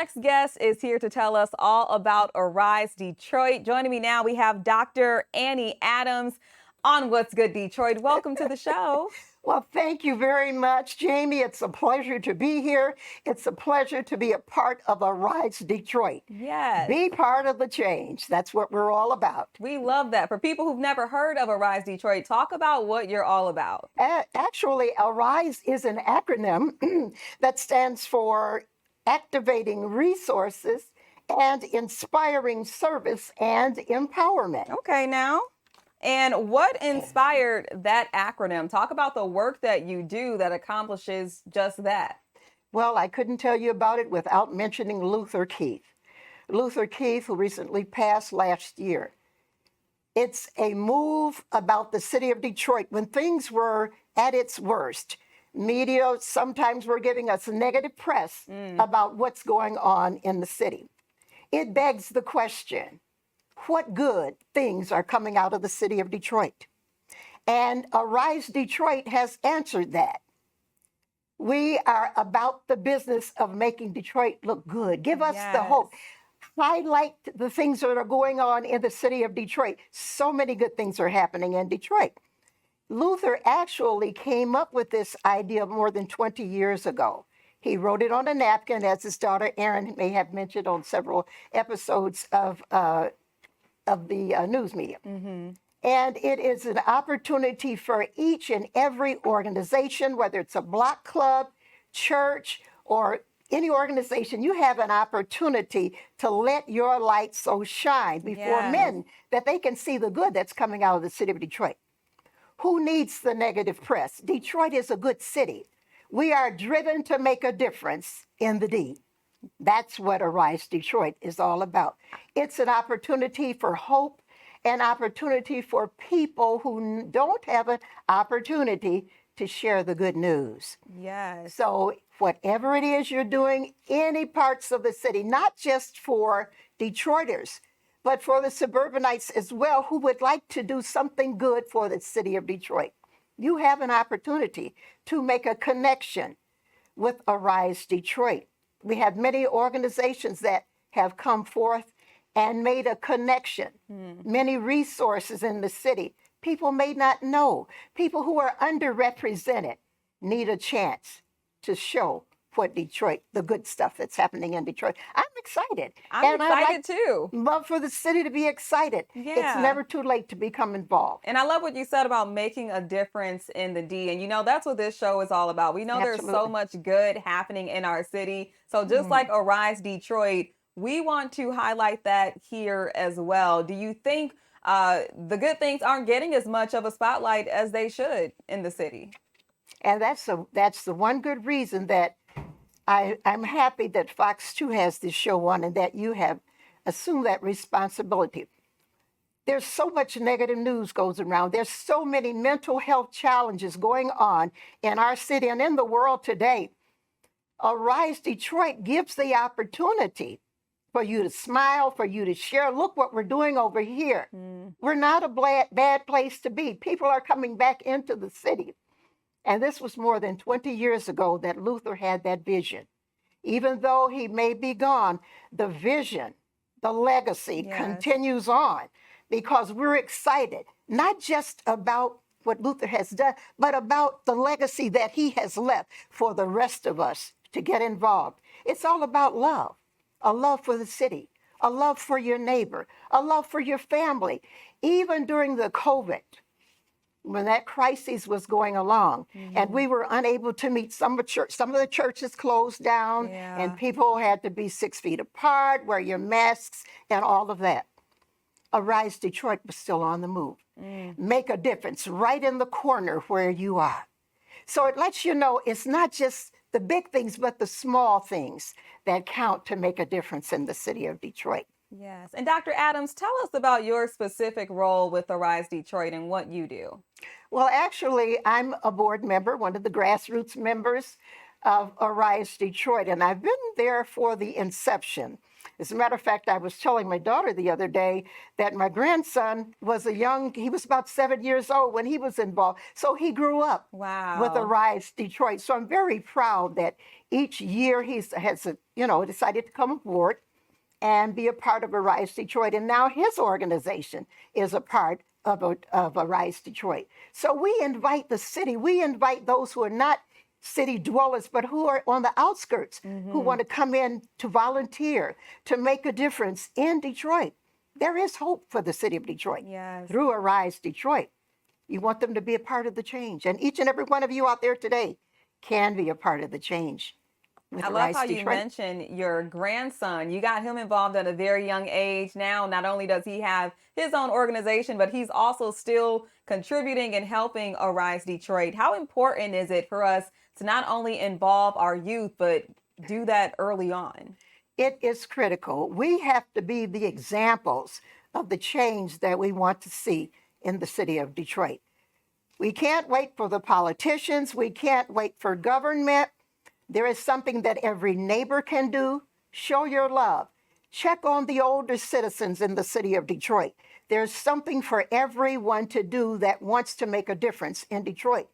Next guest is here to tell us all about Arise Detroit. Joining me now, we have Dr. Annie Adams on What's Good Detroit. Welcome to the show. Well, thank you very much, Jamie. It's a pleasure to be here. It's a pleasure to be a part of Arise Detroit. Yes, Be part of the change. That's what we're all about. we love that. For people who've never heard of Arise Detroit, talk about what you're all about. Actually, Arise is an acronym that stands for Activating Resources and Inspiring Service and Empowerment. Okay, now. And what inspired that acronym? Talk about the work that you do that accomplishes just that. Well, I couldn't tell you about it without mentioning Luther Keith. Luther Keith, who recently passed last year. It's a move about the city of Detroit when things were at its worst. Media sometimes were giving us negative press about what's going on in the city. It begs the question, what good things are coming out of the city of Detroit? And Arise Detroit has answered that. We are about the business of making Detroit look good. Give us the hope. Highlight the things that are going on in the city of Detroit. So many good things are happening in Detroit. Luther actually came up with this idea more than 20 years ago. He wrote it on a napkin, as his daughter Erin may have mentioned on several episodes of the news media. And it is an opportunity for each and every organization, whether it's a block club, church, or any organization, you have an opportunity to let your light so shine before men that they can see the good that's coming out of the city of Detroit. Who needs the negative press? Detroit is a good city. We are driven to make a difference in the D. That's what Arise Detroit is all about. It's an opportunity for hope, an opportunity for people who don't have an opportunity to share the good news. Yes. So whatever it is you're doing, any parts of the city, not just for Detroiters, but for the suburbanites as well, who would like to do something good for the city of Detroit. You have an opportunity to make a connection with Arise Detroit. We have many organizations that have come forth and made a connection, many resources in the city. People may not know. People who are underrepresented need a chance to show what Detroit, the good stuff that's happening in Detroit. I'm excited. I'm And excited too. Love for the city to be excited. It's never too late to become involved. And I love what you said about making a difference in the D. And that's what this show is all about. We know there's so much good happening in our city. So just like Arise Detroit, we want to highlight that here as well. Do you think the good things aren't getting as much of a spotlight as they should in the city? And that's the one good reason that I'm happy that Fox 2 has this show on and that you have assumed that responsibility. There's so much negative news goes around. There's so many mental health challenges going on in our city and in the world today. Arise Detroit gives the opportunity for you to smile, for you to share. Look what we're doing over here. We're not a bad place to be. People are coming back into the city. And this was more than 20 years ago that Luther had that vision. Even though he may be gone, the vision, the legacy continues on because we're excited, not just about what Luther has done, but about the legacy that he has left for the rest of us to get involved. It's all about love, a love for the city, a love for your neighbor, a love for your family. Even during the COVID, when that crisis was going along and we were unable to meet, some of the churches closed down and people had to be 6 feet apart, wear your masks and all of that. Arise Detroit was still on the move. Make a difference right in the corner where you are. So it lets you know it's not just the big things, but the small things that count to make a difference in the city of Detroit. Yes. And Dr. Adams, tell us about your specific role with Arise Detroit and what you do. Well, actually, I'm a board member, one of the grassroots members. of Arise Detroit, and I've been there for the inception. As a matter of fact, I was telling my daughter the other day that my grandson was he was about 7 years old when he was involved. So he grew up with Wow. Arise Detroit. So I'm very proud that each year he has, decided to come aboard and be a part of Arise Detroit. And now his organization is a part of Arise Detroit. So we invite the city, we invite those who are not city dwellers, but who are on the outskirts, who want to come in to volunteer, to make a difference in Detroit. There is hope for the city of Detroit Yes. through Arise Detroit. You want them to be a part of the change. And each and every one of you out there today can be a part of the change with I love Arise how you Detroit. mentioned your grandson. You got him involved at a very young age. Now, not only does he have his own organization, but he's also still contributing and helping Arise Detroit. How important is it for us to not only involve our youth, but do that early on? It is critical. We have to be the examples of the change that we want to see in the city of Detroit. We can't wait for the politicians. We can't wait for government. There is something that every neighbor can do. Show your love. Check on the older citizens in the city of Detroit. There's something for everyone to do that wants to make a difference in Detroit,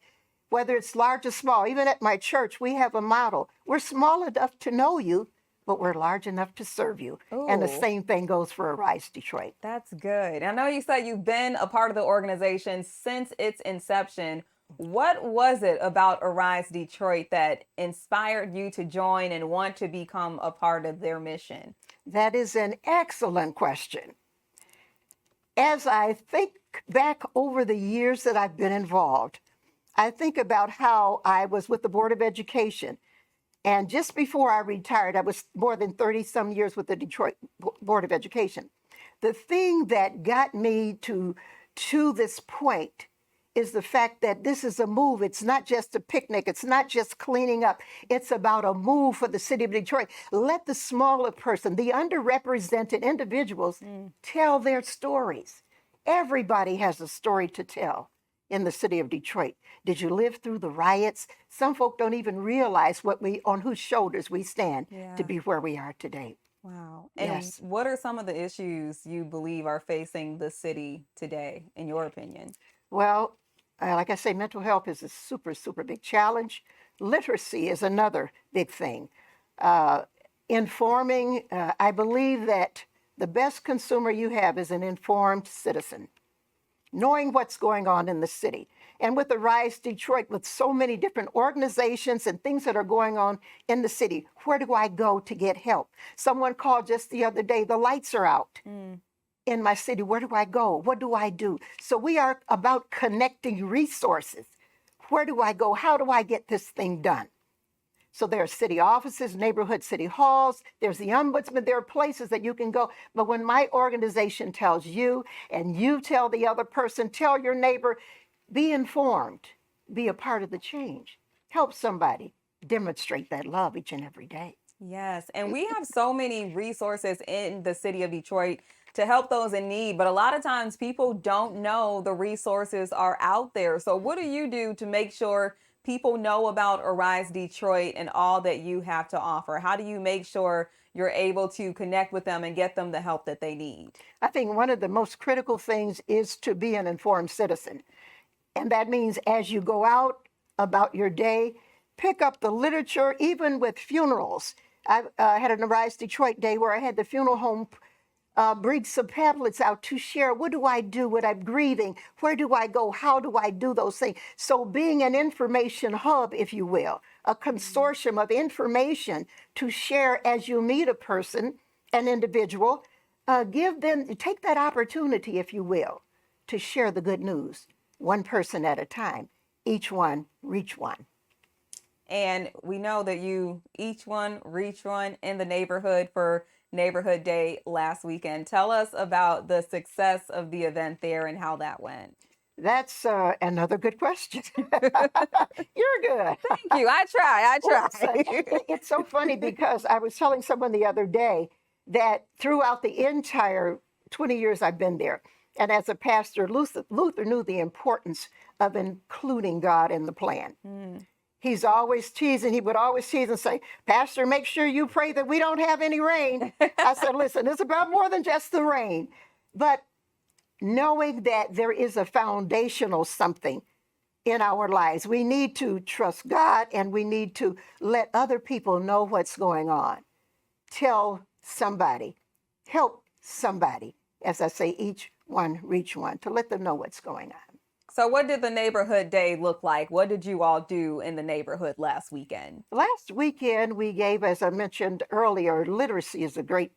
whether it's large or small. Even at my church, we have a motto. We're small enough to know you, but we're large enough to serve you. And the Ooh. same thing goes for Arise Detroit. That's good. I know you said you've been a part of the organization since its inception. What was it about Arise Detroit that inspired you to join and want to become a part of their mission? That is an excellent question. As I think back over the years that I've been involved, I think about how I was with the Board of Education. And just before I retired, I was more than 30 some years with the Detroit Board of Education. The thing that got me to this point is the fact that this is a move. It's not just a picnic. It's not just cleaning up. It's about a move for the city of Detroit. Let the smaller person, the underrepresented individuals, tell their stories. Everybody has a story to tell in the city of Detroit. Did you live through the riots? Some folk don't even realize on whose shoulders we stand to be where we are today. Wow. And Yes. what are some of the issues you believe are facing the city today, in your opinion? Well, like I say, mental health is a super, super big challenge. Literacy is another big thing. Informing, I believe that the best consumer you have is an informed citizen, knowing what's going on in the city. And with Arise Detroit, with so many different organizations and things that are going on in the city, where do I go to get help? Someone called just the other day, the lights are out in my city. Where do I go? What do I do? So we are about connecting resources. Where do I go? How do I get this thing done? So there are city offices, neighborhood city halls, there's the ombudsman, there are places that you can go. But when my organization tells you and you tell the other person, tell your neighbor, be informed, be a part of the change, help somebody demonstrate that love each and every day. Yes. And we have so many resources in the city of Detroit to help those in need. But a lot of times people don't know the resources are out there. So what do you do to make sure people know about Arise Detroit and all that you have to offer? How do you make sure you're able to connect with them and get them the help that they need? I think one of the most critical things is to be an informed citizen. And that means as you go out about your day, pick up the literature, even with funerals. I had an Arise Detroit day where I had the funeral home bring some pamphlets out to share. What do I do when I'm grieving? Where do I go? How do I do those things? So being an information hub, if you will, a consortium of information to share as you meet a person, an individual, take that opportunity, if you will, to share the good news, one person at a time, each one reach one. And we know that you each one reach one in the neighborhood for Neighborhood Day last weekend. Tell us about the success of the event there and how that went. That's another good question. You're good. Thank you. I try. Well, it's so funny because I was telling someone the other day that throughout the entire 20 years I've been there, and as a pastor, Luther knew the importance of including God in the plan. He's always teasing. He would always tease and say, Pastor, make sure you pray that we don't have any rain. I said, listen, it's about more than just the rain. But knowing that there is a foundational something in our lives, we need to trust God and we need to let other people know what's going on. Tell somebody, help somebody, as I say, each one reach one, to let them know what's going on. So what did the neighborhood day look like? What did you all do in the neighborhood last weekend? Last weekend, we gave, as I mentioned earlier, literacy is of great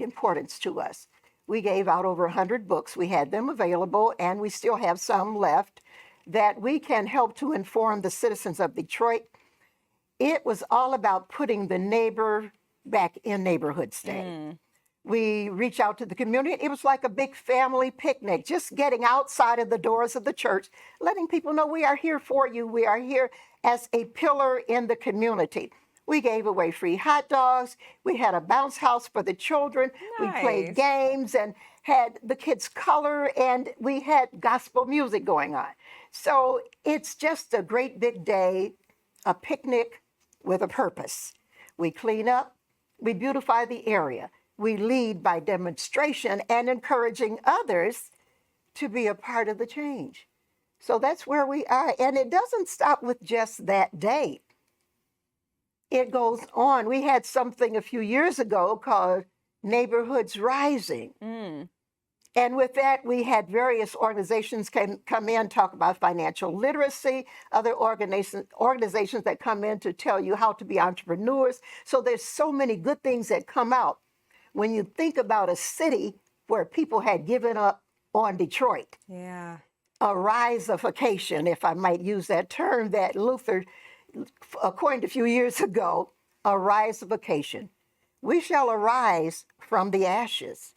importance to us. We gave out over 100 books. We had them available, and we still have some left that we can help to inform the citizens of Detroit. It was all about putting the neighbor back in Neighborhood Day. We reach out to the community. It was like a big family picnic, just getting outside of the doors of the church, letting people know we are here for you. We are here as a pillar in the community. We gave away free hot dogs. We had a bounce house for the children. Nice. We played games and had the kids color, and we had gospel music going on. So it's just a great big day, a picnic with a purpose. We clean up, we beautify the area. We lead by demonstration and encouraging others to be a part of the change. So that's where we are. And it doesn't stop with just that day. It goes on. We had something a few years ago called Neighborhoods Rising. And with that, we had various organizations come in, talk about financial literacy, other organizations that come in to tell you how to be entrepreneurs. So there's so many good things that come out. When you think about a city where people had given up on Detroit, Yeah. a riseification, if I might use that term that Luther coined a few years ago, a riseification. We shall arise from the ashes.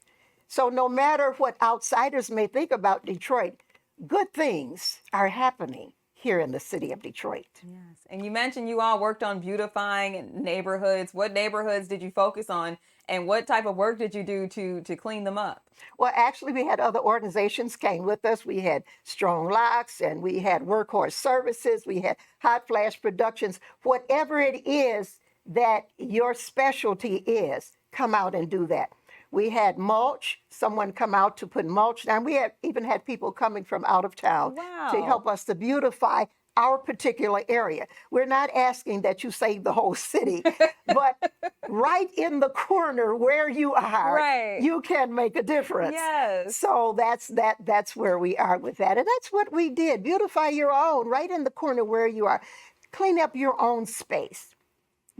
So no matter what outsiders may think about Detroit, good things are happening here in the city of Detroit. Yes. And you mentioned you all worked on beautifying neighborhoods. What neighborhoods did you focus on? And what type of work did you do to clean them up? Well, actually, we had other organizations came with us. We had Strong Locks, and we had Workhorse Services. We had Hot Flash Productions. Whatever it is that your specialty is, come out and do that. We had mulch, someone come out to put mulch down. We even had people coming from out of town to help us to beautify our particular area. We're not asking that you save the whole city, but right in the corner where you are, you can make a difference. Yes. So that's where we are with that. And that's what we did. Beautify your own, right in the corner where you are. Clean up your own space.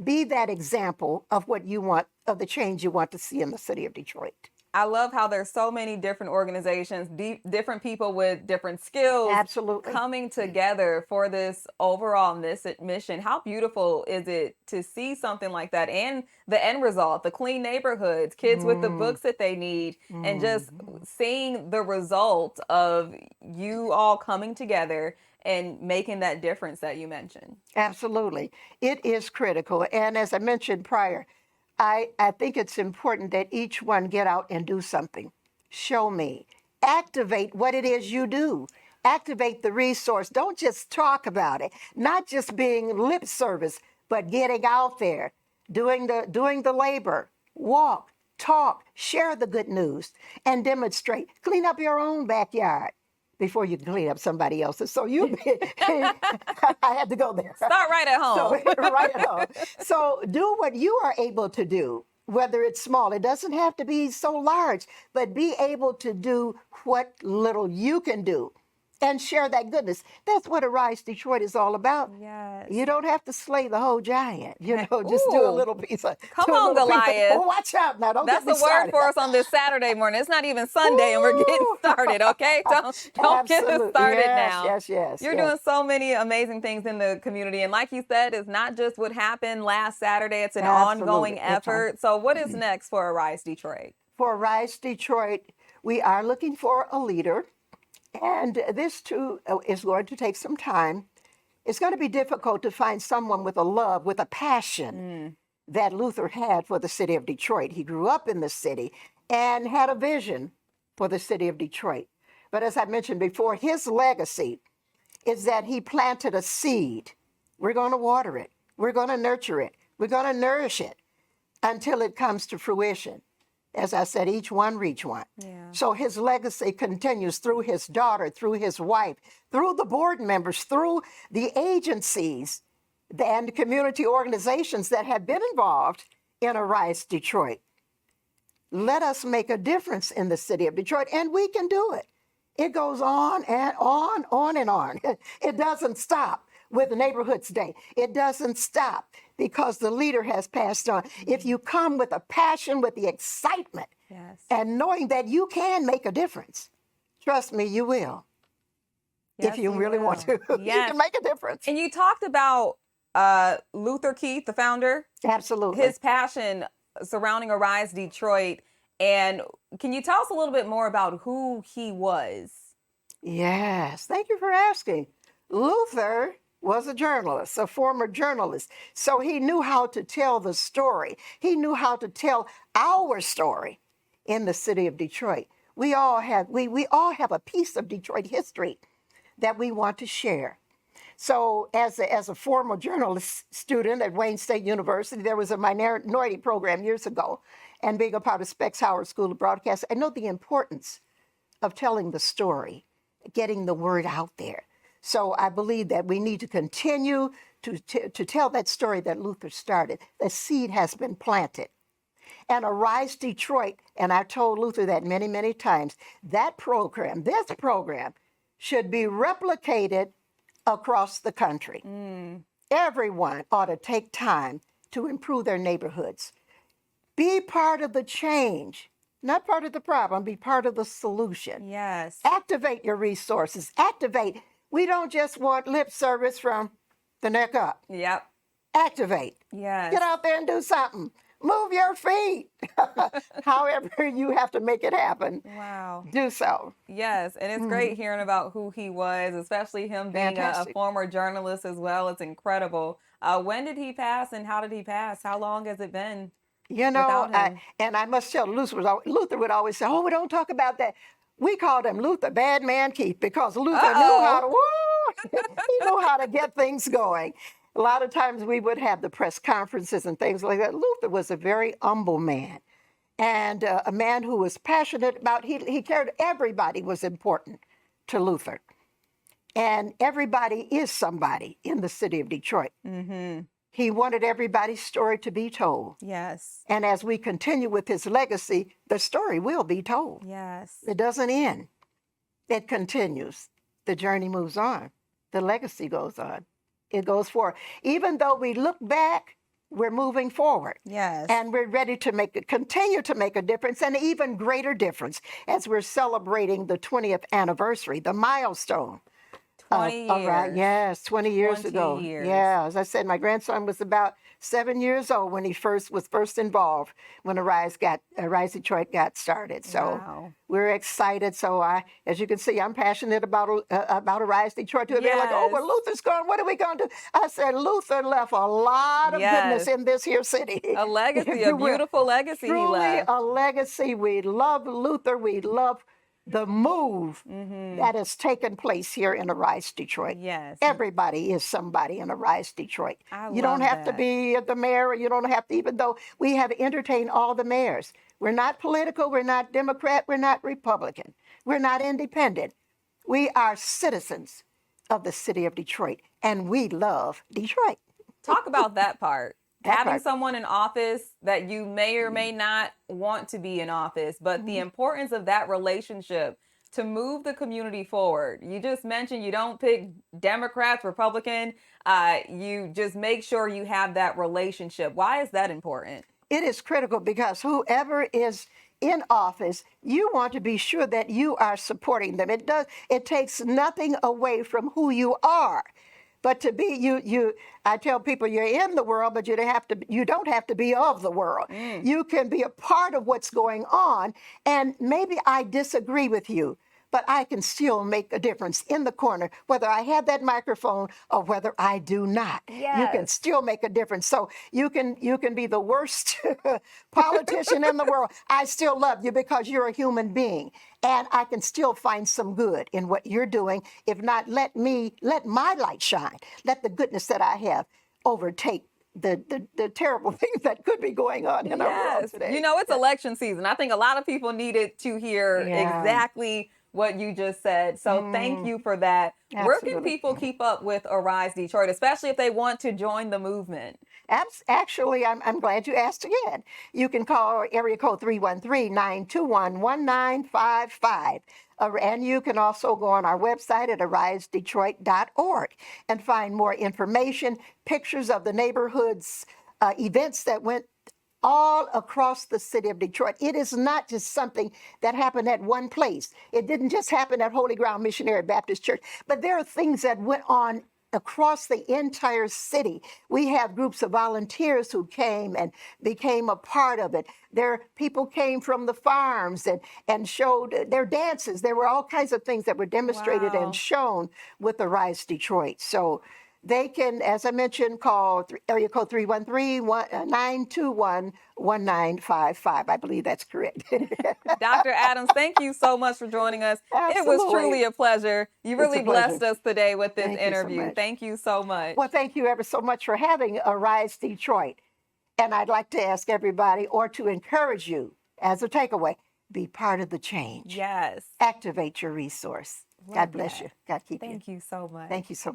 Be that example of what you want, of the change you want to see in the city of Detroit. I love how there's so many different organizations, different people with different skills, absolutely, coming together for this overall mission. How beautiful is it to see something like that and the end result, the clean neighborhoods, kids with the books that they need, and just seeing the result of you all coming together and making that difference that you mentioned. Absolutely. It is critical. And as I mentioned prior, I think it's important that each one get out and do something. Show me. Activate what it is you do. Activate the resource. Don't just talk about it. Not just being lip service, but getting out there, doing the labor. Walk, talk, share the good news, and demonstrate. Clean up your own backyard before you can clean up somebody else's. So I had to go there. Start right at home. Right at home. So do what you are able to do, whether it's small. It doesn't have to be so large, but be able to do what little you can do and share that goodness. That's what Arise Detroit is all about. Yes. You don't have to slay the whole giant. Just do a little piece of. Come on, Goliath. Oh, watch out now. Don't That's get me the word started. for us on this Saturday morning. It's not even Sunday and we're getting started, okay? Don't get us started now. Yes. You're doing so many amazing things in the community. And like you said, it's not just what happened last Saturday. It's an ongoing effort. So what is next for Arise Detroit? For Arise Detroit, we are looking for a leader. And this, too, is going to take some time. It's going to be difficult to find someone with a love, with a passion that Luther had for the city of Detroit. He grew up in the city and had a vision for the city of Detroit. But as I mentioned before, his legacy is that he planted a seed. We're going to water it. We're going to nurture it. We're going to nourish it until it comes to fruition. As I said, each one reach one. Yeah. So his legacy continues through his daughter, through his wife, through the board members, through the agencies and community organizations that have been involved in Arise Detroit. Let us make a difference in the city of Detroit, and we can do it. It goes on and on and on. It doesn't stop with Neighborhoods Day. It doesn't stop because the leader has passed on. If you come with a passion, with the excitement, Yes. and knowing that you can make a difference, trust me, you will. Yes, If you really want to, you Yes. can make a difference. And you talked about Luther Keith, the founder, Absolutely. his passion surrounding Arise Detroit. And can you tell us a little bit more about who he was? Yes, thank you for asking. Luther was a journalist, a former journalist. So he knew how to tell the story. He knew how to tell our story in the city of Detroit. We all have a piece of Detroit history that we want to share. So as a former journalist student at Wayne State University, there was a minority program years ago, and being a part of Specs Howard School of Broadcast, I know the importance of telling the story, getting the word out there. So I believe that we need to continue to tell that story that Luther started. The seed has been planted. And Arise Detroit, and I told Luther that many, many times, that program, this program, should be replicated across the country. Everyone ought to take time to improve their neighborhoods. Be part of the change, not part of the problem, be part of the solution. Yes. Activate your resources. Activate. We don't just want lip service from the neck up. Yep. Activate. Yes. Get out there and do something. Move your feet. However you have to make it happen, Wow. do so. Yes. And it's great hearing about who he was, especially him being a Fantastic. former journalist as well. It's incredible. When did he pass and how did he pass? How long has it been? You know, Without him. and I must tell Luther would always say, oh, we don't talk about that. We called him Luther Bad Man Keith because Luther knew how to, he knew how to get things going. A lot of times we would have the press conferences and things like that. Luther was a very humble man and a man who was passionate about, he cared, everybody was important to Luther. And everybody is somebody in the city of Detroit. Mm-hmm. He wanted everybody's story to be told. Yes. And as we continue with his legacy, the story will be told. Yes. It doesn't end. It continues. The journey moves on. The legacy goes on. It goes forward. Even though we look back, we're moving forward. Yes. And we're ready to continue to make a difference, and an even greater difference as we're celebrating the 20th anniversary, the milestone. 20 years. All right, yes, 20 years 20 ago. years. Yeah, as I said, my grandson was about 7 years old when he was first involved when Arise Detroit got started. So Wow. we're excited. So as you can see, I'm passionate about Arise Detroit too. They're like, oh, well, Yes. Luther's gone. What are we going to do? I said, Luther left a lot of goodness Yes. in this here city. A legacy, If a you will. beautiful legacy he Truly left. a legacy. We love Luther. We love the move that has taken place here in Arise Detroit. Yes. Everybody is somebody in Arise Detroit. I You don't love have to that. be the mayor. You don't have to, even though we have entertained all the mayors. We're not political. We're not Democrat. We're not Republican. We're not independent. We are citizens of the city of Detroit, and we love Detroit. Talk about that part. That Having part. someone in office that you may or may not want to be in office, but the importance of that relationship to move the community forward. You just mentioned you don't pick Democrats, Republican. You just make sure you have that relationship. Why is that important? It is critical because whoever is in office, you want to be sure that you are supporting them. It takes nothing away from who you are. But to be I tell people you're in the world, but you don't have to be of the world. You can be a part of what's going on. And maybe I disagree with you, but I can still make a difference in the corner, whether I have that microphone or whether I do not. You can Yes. still make a difference. So you can be the worst politician in the world. I still love you because you're a human being. And I can still find some good in what you're doing. If not, let my light shine. Let the goodness that I have overtake the terrible things that could be going on in our world Yes. today. You know, it's election season. I think a lot of people needed to hear Yeah. exactly what you just said. So thank you for that. Where can Absolutely. people keep up with Arise Detroit, especially if they want to join the movement? Actually, I'm glad you asked again. You can call area code 313-921-1955. And you can also go on our website at arisedetroit.org and find more information, pictures of the neighborhoods, events that went all across the city of Detroit. It is not just something that happened at one place. It didn't just happen at Holy Ground Missionary Baptist Church, but there are things that went on across the entire city. We have groups of volunteers who came and became a part of it. People came from the farms and showed their dances. There were all kinds of things that were demonstrated and Wow. shown with Arise Detroit. So they can, as I mentioned, call area code 313-921-1955. I believe that's correct. Dr. Adams, thank you so much for joining us. It was Absolutely. truly a pleasure. You It's a really blessed pleasure. us today with this Thank you so interview. much. Thank you so much. Well, thank you ever so much for having Arise Detroit. And I'd like to ask everybody, or to encourage you as a takeaway, be part of the change. Yes. Activate your resource. Love God bless that. you. God keep you. Thank you so much. Thank you so much.